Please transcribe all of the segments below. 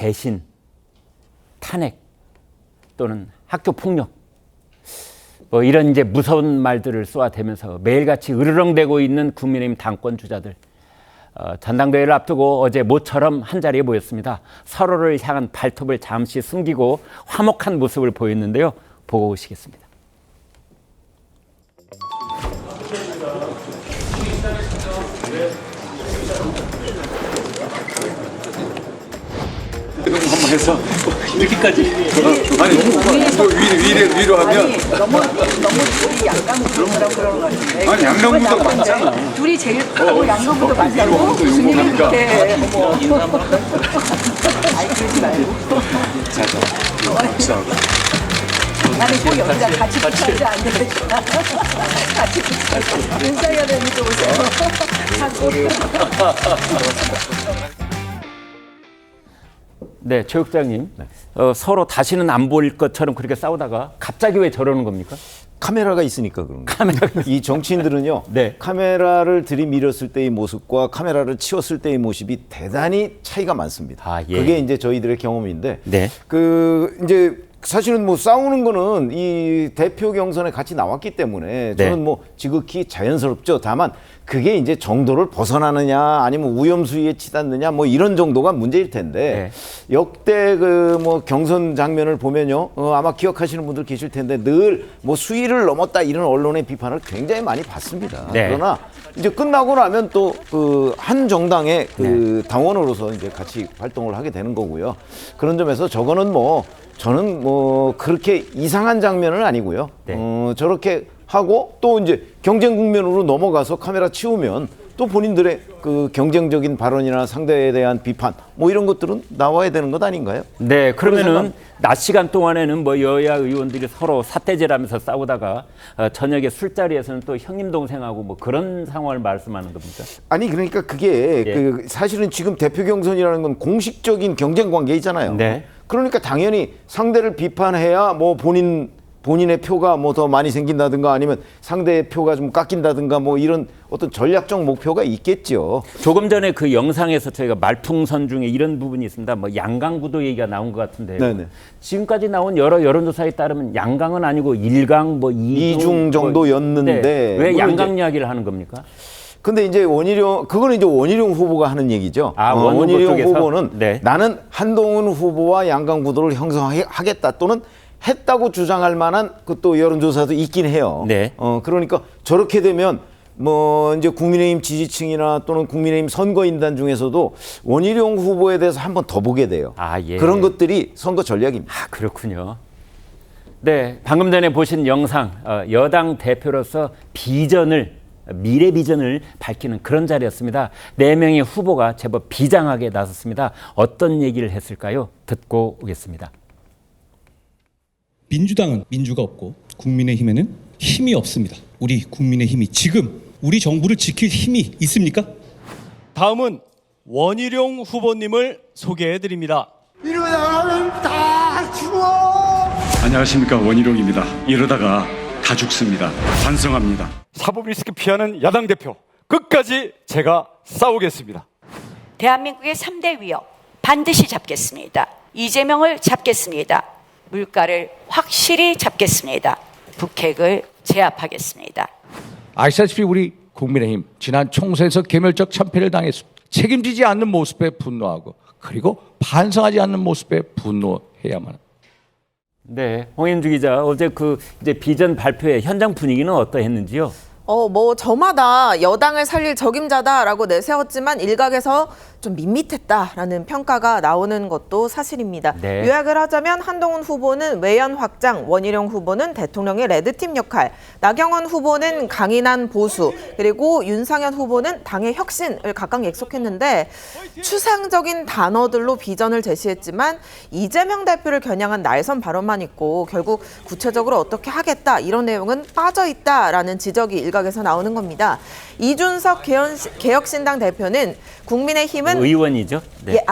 배신, 탄핵 또는 학교 폭력 뭐 이런 이제 무서운 말들을 쏘아대면서 매일같이 으르렁대고 있는 국민의힘 당권 주자들 전당대회를 앞두고 어제 모처럼 한자리에 모였습니다. 서로를 향한 발톱을 잠시 숨기고 화목한 모습을 보였는데요. 보고 오시겠습니다. 한번 해서 이렇게까지 아니 위로 하면 너무 둘이 양강구도처럼 그런 것 같은데. 아니 양강구도 맞잖아. 둘이 제일 크고 양강구도 맞다고 무슨 일이 그렇게 어머. 아이 그러지 말고. 나는 꼭 여기다 같이 붙여야지 안 되겠다. 같이 붙여야지. 윤석열 의원님도 오세요. 네, 체육장님. 서로 다시는 안 보일 것처럼 그렇게 싸우다가 갑자기 왜 저러는 겁니까? 카메라가 있으니까 그런 거예요. 카메라가 이 정치인들은요. 네. 카메라를 들이밀었을 때의 모습과 카메라를 치웠을 때의 모습이 대단히 차이가 많습니다. 아, 예. 그게 이제 저희들의 경험인데 네. 이제 사실은 뭐 싸우는 거는 이 대표 경선에 같이 나왔기 때문에 저는 네. 뭐 지극히 자연스럽죠. 다만 그게 이제 정도를 벗어나느냐 아니면 위험수위에 치닫느냐 뭐 이런 정도가 문제일 텐데 역대 그 뭐 경선 장면을 보면요. 아마 기억하시는 분들 계실 텐데 늘 뭐 수위를 넘었다 이런 언론의 비판을 굉장히 많이 받습니다. 네. 그러나 이제 끝나고 나면 또 그 한 정당의 그 당원으로서 이제 같이 활동을 하게 되는 거고요. 그런 점에서 저거는 뭐 저는 뭐 그렇게 이상한 장면은 아니고요. 네. 저렇게 하고 또 이제 경쟁 국면으로 넘어가서 카메라 치우면 또 본인들의 그 경쟁적인 발언이나 상대에 대한 비판 뭐 이런 것들은 나와야 되는 것 아닌가요? 네, 그러면은 낮 시간 동안에는 뭐 여야 의원들이 서로 삿대질하면서 싸우다가 저녁에 술자리에서는 또 형님 동생하고 뭐 그런 상황을 말씀하는 겁니까? 아니 그러니까 그게 예. 그 사실은 지금 대표 경선이라는 건 공식적인 경쟁 관계이잖아요. 네. 그러니까 당연히 상대를 비판해야 뭐 본인의 표가 뭐 더 많이 생긴다든가 아니면 상대의 표가 좀 깎인다든가 뭐 이런 어떤 전략적 목표가 있겠죠. 조금 전에 그 영상에서 저희가 말풍선 중에 이런 부분이 있습니다. 뭐 양강구도 얘기가 나온 것 같은데 네네. 지금까지 나온 여러 여론조사에 따르면 양강은 아니고 일강 뭐 이중 정도였는데 네. 왜 물론 양강 이야기를 하는 겁니까? 근데 이제 그거는 이제 원희룡 후보가 하는 얘기죠. 아, 원 후보 원희룡 쪽에서? 후보는 네. 나는 한동훈 후보와 양강 구도를 형성하겠다 또는 했다고 주장할 만한 그 또 여론조사도 있긴 해요. 네. 그러니까 저렇게 되면 뭐 이제 국민의힘 지지층이나 또는 국민의힘 선거인단 중에서도 원희룡 후보에 대해서 한 번 더 보게 돼요. 아, 예. 그런 것들이 선거 전략입니다. 아, 그렇군요. 네, 방금 전에 보신 영상 여당 대표로서 미래 비전을 밝히는 그런 자리였습니다. 4명의 후보가 제법 비장하게 나섰습니다. 어떤 얘기를 했을까요? 듣고 오겠습니다. 민주당은 민주가 없고 국민의힘에는 힘이 없습니다. 우리 국민의힘이 지금 우리 정부를 지킬 힘이 있습니까? 다음은 원희룡 후보님을 소개해드립니다. 이러다가는 다 죽어. 안녕하십니까 원희룡입니다. 이러다가 다 죽습니다. 반성합니다. 사법 리스크 피하는 야당 대표 끝까지 제가 싸우겠습니다. 대한민국의 3대 위협 반드시 잡겠습니다. 이재명을 잡겠습니다. 물가를 확실히 잡겠습니다. 북핵을 제압하겠습니다. 아시다시피 우리 국민의힘 지난 총선에서 개멸적 참패를 당했습니다. 책임지지 않는 모습에 분노하고 그리고 반성하지 않는 모습에 분노해야만 합니다. 네, 홍현주 기자, 어제 그 이제 비전 발표회 현장 분위기는 어떠했는지요? 뭐 저마다 여당을 살릴 적임자다라고 내세웠지만 일각에서 좀 밋밋했다라는 평가가 나오는 것도 사실입니다. 네. 요약을 하자면 한동훈 후보는 외연 확장, 원희룡 후보는 대통령의 레드팀 역할, 나경원 후보는 강인한 보수, 그리고 윤상현 후보는 당의 혁신을 각각 약속했는데 추상적인 단어들로 비전을 제시했지만 이재명 대표를 겨냥한 날선 발언만 있고 결국 구체적으로 어떻게 하겠다 이런 내용은 빠져있다라는 지적이 일각에서 나오는 겁니다. 이준석 개혁신당 대표는 국민의힘은 의원이죠. 네.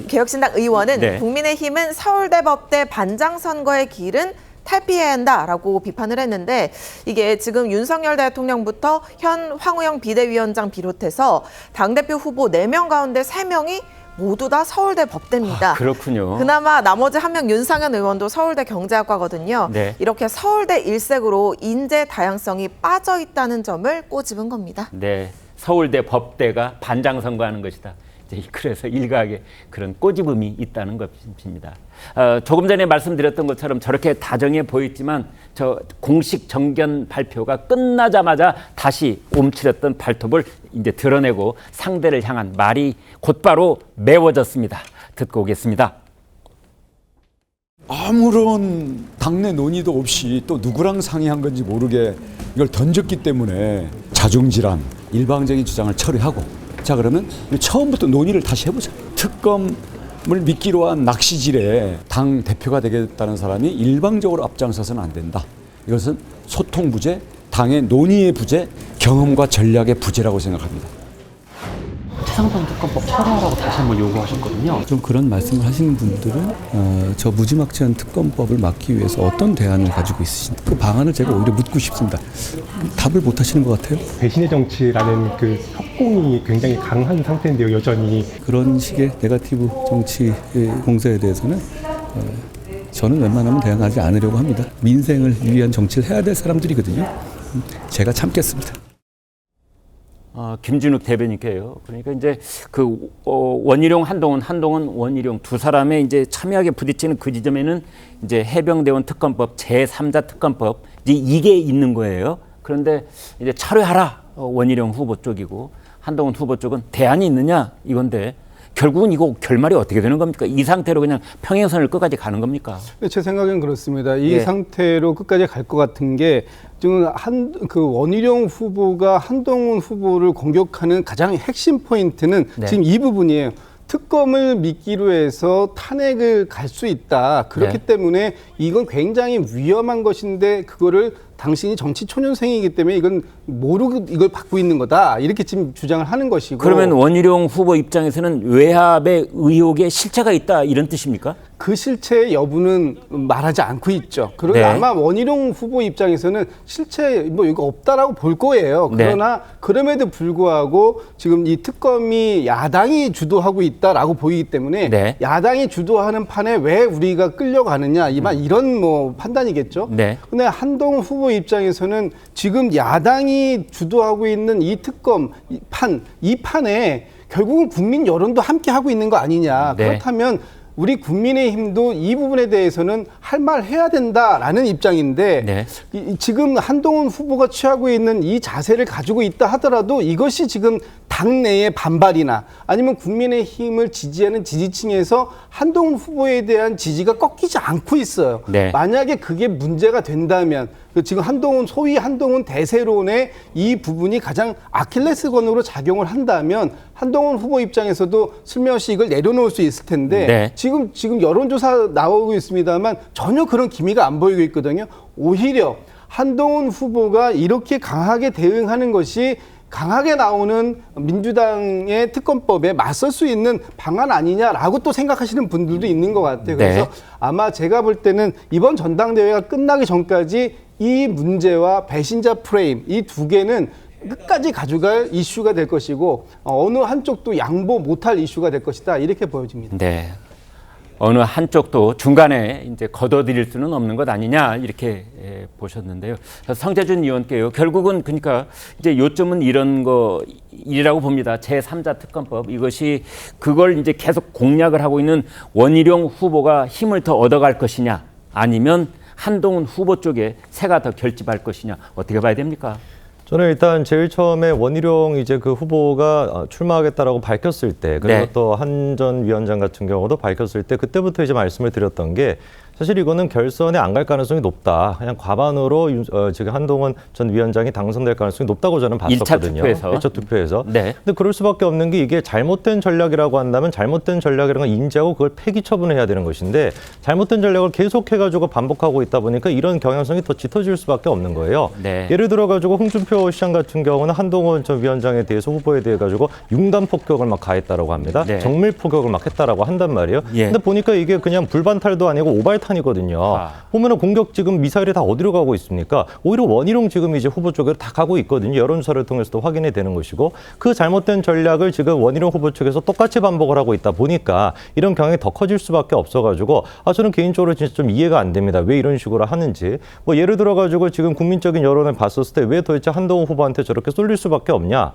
개혁신당 의원은 네. 국민의힘은 서울대법대 반장 선거의 길은 탈피해야 한다라고 비판을 했는데 이게 지금 윤석열 대통령부터 현 황우영 비대위원장 비롯해서 당대표 후보 4명 가운데 3명이 모두 다 서울대 법대입니다. 그렇군요. 그나마 나머지 한 명 윤상현 의원도 서울대 경제학과거든요. 네. 이렇게 서울대 일색으로 인재 다양성이 빠져 있다는 점을 꼬집은 겁니다. 네, 서울대 법대가 반장선거하는 것이다. 이제 그래서 일각에 그런 꼬집음이 있다는 것입니다. 조금 전에 말씀드렸던 것처럼 저렇게 다정해 보였지만 저 공식 정견 발표가 끝나자마자 다시 움츠렸던 발톱을 이제 드러내고 상대를 향한 말이 곧바로 매워졌습니다. 듣고 오겠습니다. 아무런 당내 논의도 없이 또 누구랑 상의한 건지 모르게 이걸 던졌기 때문에 자중질환, 일방적인 주장을 처리하고 자 그러면 처음부터 논의를 다시 해보자. 특검을 미끼로 한 낚시질에 당 대표가 되겠다는 사람이 일방적으로 앞장서서는 안 된다. 이것은 소통 부재, 당의 논의의 부재, 경험과 전략의 부재라고 생각합니다. 최상병 특검법 철회하라고 다시 한번 요구하셨거든요. 좀 그런 말씀을 하시는 분들은 저 무지막지한 특검법을 막기 위해서 어떤 대안을 가지고 있으신지 그 방안을 제가 오히려 묻고 싶습니다. 답을 못 하시는 것 같아요. 배신의 정치라는 그 협공이 굉장히 강한 상태인데요, 여전히. 그런 식의 네거티브 정치 공세에 대해서는 저는 웬만하면 대응하지 않으려고 합니다. 민생을 위한 정치를 해야 될 사람들이거든요. 제가 참겠습니다. 김진욱 대변인께요. 그러니까 이제 그 원희룡, 한동훈, 원희룡 두 사람의 이제 첨예하게 부딪히는 그 지점에는 이제 해병대원 특검법, 제3자 특검법 이게 있는 거예요. 그런데 이제 철회하라 원희룡 후보 쪽이고 한동훈 후보 쪽은 대안이 있느냐 이건데 결국은 이거 결말이 어떻게 되는 겁니까? 이 상태로 그냥 평행선을 끝까지 가는 겁니까? 제 생각엔 그렇습니다. 이 예. 상태로 끝까지 갈 것 같은 게 지금 그 원희룡 후보가 한동훈 후보를 공격하는 가장 핵심 포인트는 네. 지금 이 부분이에요. 특검을 미끼로 해서 탄핵을 갈 수 있다. 그렇기 네. 때문에 이건 굉장히 위험한 것인데 그거를 당신이 정치 초년생이기 때문에 이건 모르고 이걸 받고 있는 거다. 이렇게 지금 주장을 하는 것이고. 그러면 원희룡 후보 입장에서는 외압의 의혹에 실체가 있다 이런 뜻입니까? 그 실체의 여부는 말하지 않고 있죠. 그런데 네. 아마 원희룡 후보 입장에서는 실체 뭐 이거 없다라고 볼 거예요. 그러나 그럼에도 불구하고 지금 이 특검이 야당이 주도하고 있다라고 보이기 때문에 네. 야당이 주도하는 판에 왜 우리가 끌려가느냐 이런 뭐 판단이겠죠. 네. 근데 한동훈 후보 입장에서는 지금 야당이 주도하고 있는 이 특검 이 판에 결국은 국민 여론도 함께 하고 있는 거 아니냐. 네. 그렇다면 우리 국민의힘도 이 부분에 대해서는 할 말 해야 된다라는 입장인데 네. 지금 한동훈 후보가 취하고 있는 이 자세를 가지고 있다 하더라도 이것이 지금 당내의 반발이나 아니면 국민의힘을 지지하는 지지층에서 한동훈 후보에 대한 지지가 꺾이지 않고 있어요. 네. 만약에 그게 문제가 된다면 지금 소위 한동훈 대세론의 이 부분이 가장 아킬레스건으로 작용을 한다면 한동훈 후보 입장에서도 슬며시 이걸 내려놓을 수 있을 텐데 네. 지금 여론조사 나오고 있습니다만 전혀 그런 기미가 안 보이고 있거든요. 오히려 한동훈 후보가 이렇게 강하게 대응하는 것이 강하게 나오는 민주당의 특검법에 맞설 수 있는 방안 아니냐라고 또 생각하시는 분들도 있는 것 같아요. 그래서 네. 아마 제가 볼 때는 이번 전당대회가 끝나기 전까지 이 문제와 배신자 프레임 이 두 개는 끝까지 가져갈 이슈가 될 것이고 어느 한쪽도 양보 못할 이슈가 될 것이다 이렇게 보여집니다. 네. 어느 한쪽도 중간에 이제 걷어들일 수는 없는 것 아니냐 이렇게 보셨는데요. 성재준 의원께요. 결국은 그러니까 이제 요점은 이런 거이라고 봅니다. 제3자 특검법 이것이 그걸 이제 계속 공략을 하고 있는 원희룡 후보가 힘을 더 얻어갈 것이냐 아니면 한동훈 후보 쪽에 새가 더 결집할 것이냐 어떻게 봐야 됩니까? 저는 일단 제일 처음에 원희룡 이제 그 후보가 출마하겠다라고 밝혔을 때 그리고 네. 또 한 전 위원장 같은 경우도 밝혔을 때 그때부터 이제 말씀을 드렸던 게 사실 이거는 결선에 안 갈 가능성이 높다. 그냥 과반으로 지금 한동훈 전 위원장이 당선될 가능성이 높다고 저는 봤었거든요. 1차 투표에서. 네. 근데 그럴 수밖에 없는 게 이게 잘못된 전략이라고 한다면 잘못된 전략이라는 걸 인지하고 그걸 폐기 처분을 해야 되는 것인데 잘못된 전략을 계속해가지고 반복하고 있다 보니까 이런 경향성이 더 짙어질 수밖에 없는 거예요. 네. 예를 들어가지고 홍준표 시장 같은 경우는 한동훈 전 위원장에 대해서 후보에 대해 가지고 융단 폭격을 막 가했다라고 합니다. 네. 정밀 폭격을 막 했다라고 한단 말이에요. 예. 근데 보니까 이게 그냥 불반탈도 아니고 오발탈 탄이거든요. 보면은 공격 지금 미사일이 다 어디로 가고 있습니까? 오히려 원희룡 지금 이제 후보 쪽으로 다 가고 있거든요. 여론조사를 통해서도 확인이 되는 것이고 그 잘못된 전략을 지금 원희룡 후보 측에서 똑같이 반복을 하고 있다 보니까 이런 경향이 더 커질 수밖에 없어가지고 저는 개인적으로 진짜 좀 이해가 안 됩니다. 왜 이런 식으로 하는지. 뭐 예를 들어가지고 지금 국민적인 여론을 봤었을 때 왜 도대체 한동훈 후보한테 저렇게 쏠릴 수밖에 없냐?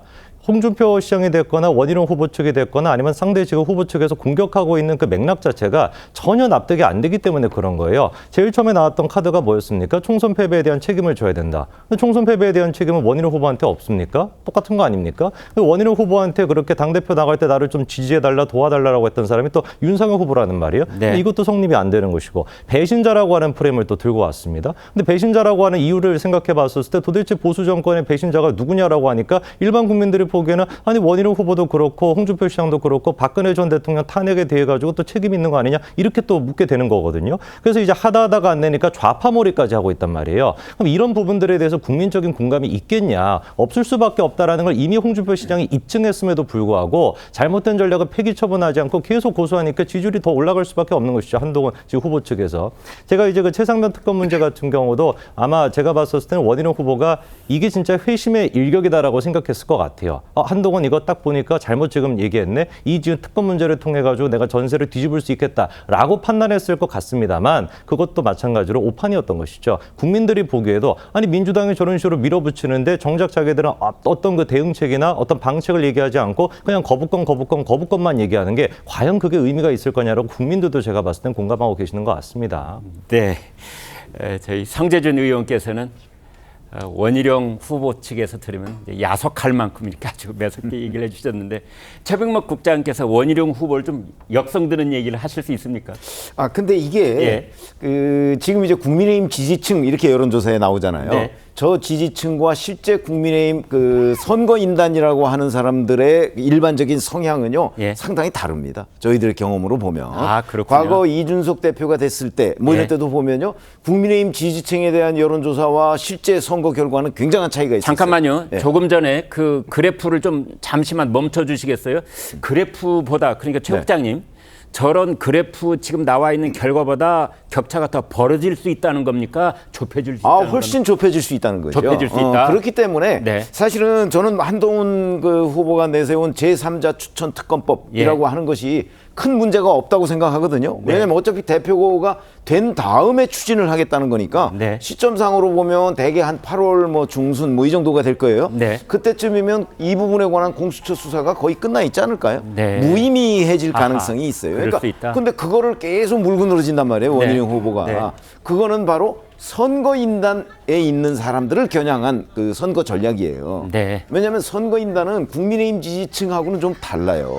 홍준표 시장이 됐거나 원희룡 후보 측이 됐거나 아니면 상대 지금 후보 측에서 공격하고 있는 그 맥락 자체가 전혀 납득이 안 되기 때문에 그런 거예요. 제일 처음에 나왔던 카드가 뭐였습니까? 총선 패배에 대한 책임을 져야 된다. 총선 패배에 대한 책임은 원희룡 후보한테 없습니까? 똑같은 거 아닙니까? 원희룡 후보한테 그렇게 당대표 나갈 때 나를 좀 지지해달라, 도와달라고 했던 사람이 또 윤상현 후보라는 말이에요. 네. 이것도 성립이 안 되는 것이고 배신자라고 하는 프레임을 또 들고 왔습니다. 근데 배신자라고 하는 이유를 생각해 봤었을 때 도대체 보수 정권의 배신자가 누구냐라고 하니까 일반 국민들이 보기에는 아니 원희룡 후보도 그렇고 홍준표 시장도 그렇고 박근혜 전 대통령 탄핵에 대해 가지고 또 책임 있는 거 아니냐 이렇게 또 묻게 되는 거거든요. 그래서 이제 하다가 안 되니까 좌파몰이까지 하고 있단 말이에요. 그럼 이런 부분들에 대해서 국민적인 공감이 있겠냐? 없을 수밖에 없다라는 걸 이미 홍준표 시장이 입증했음에도 불구하고 잘못된 전략을 폐기 처분하지 않고 계속 고수하니까 지지율이 더 올라갈 수밖에 없는 것이죠. 한동훈 지금 후보 측에서. 제가 이제 그 최상병 특검 문제 같은 경우도 아마 제가 봤었을 때는 원희룡 후보가 이게 진짜 회심의 일격이다라고 생각했을 것 같아요. 한동훈 이거 딱 보니까 잘못 지금 얘기했네. 이 지금 특검 문제를 통해 가지고 내가 전세를 뒤집을 수 있겠다라고 판단했을 것 같습니다만 그것도 마찬가지로 오판이었던 것이죠. 국민들이 보기에도 아니 민주당이 저런 식으로 밀어붙이는데 정작 자기들은 어떤 그 대응책이나 어떤 방책을 얘기하지 않고 그냥 거부권만 얘기하는 게 과연 그게 의미가 있을 거냐라고 국민들도 제가 봤을 땐 공감하고 계시는 것 같습니다. 네, 저희 성재준 의원께서는 원희룡 후보 측에서 들으면 야속할 만큼 이렇게 아주 매섭게 얘기를 해주셨는데 최병목 국장께서 원희룡 후보를 좀 역성드는 얘기를 하실 수 있습니까? 근데 이게 지금 이제 국민의힘 지지층 이렇게 여론조사에 나오잖아요. 네. 저 지지층과 실제 국민의힘 그 선거인단이라고 하는 사람들의 일반적인 성향은요 상당히 다릅니다. 저희들의 경험으로 보면 그렇군요. 과거 이준석 대표가 됐을 때 뭐 이럴 때도 보면요 국민의힘 지지층에 대한 여론조사와 실제 선거 결과는 굉장한 차이가 있어요. 잠깐만요. 조금 전에 그 그래프를 좀 잠시만 멈춰 주시겠어요? 그래프보다 그러니까 최 국장님 저런 그래프 지금 나와 있는 결과보다 격차가 더 벌어질 수 있다는 겁니까? 좁혀질 수 있다는 훨씬 좁혀질 수 있다는 거죠. 좁혀질 수 있다. 그렇기 때문에 사실은 저는 한동훈 그 후보가 내세운 제3자 추천 특검법이라고 하는 것이 큰 문제가 없다고 생각하거든요. 왜냐하면 어차피 대표가 된 다음에 추진을 하겠다는 거니까 시점상으로 보면 대개 한 8월 뭐 중순 뭐 이 정도가 될 거예요. 그때쯤이면 이 부분에 관한 공수처 수사가 거의 끝나 있지 않을까요? 무의미해질 가능성이 있어요. 그러니까 근데 그거를 계속 물고 늘어진단 말이에요. 원희룡 후보가. 그거는 바로 선거인단에 있는 사람들을 겨냥한 그 선거 전략이에요. 왜냐하면 선거인단은 국민의힘 지지층하고는 좀 달라요.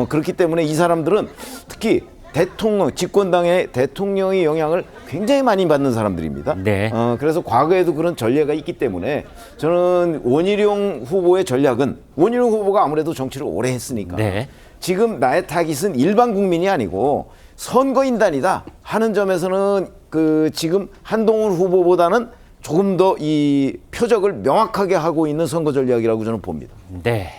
그렇기 때문에 이 사람들은 특히 대통령, 집권당의 대통령의 영향을 굉장히 많이 받는 사람들입니다. 그래서 과거에도 그런 전례가 있기 때문에 저는 원희룡 후보의 전략은 원희룡 후보가 아무래도 정치를 오래 했으니까 지금 나의 타깃은 일반 국민이 아니고 선거인단이다 하는 점에서는 그 지금 한동훈 후보보다는 조금 더 이 표적을 명확하게 하고 있는 선거 전략이라고 저는 봅니다. 네.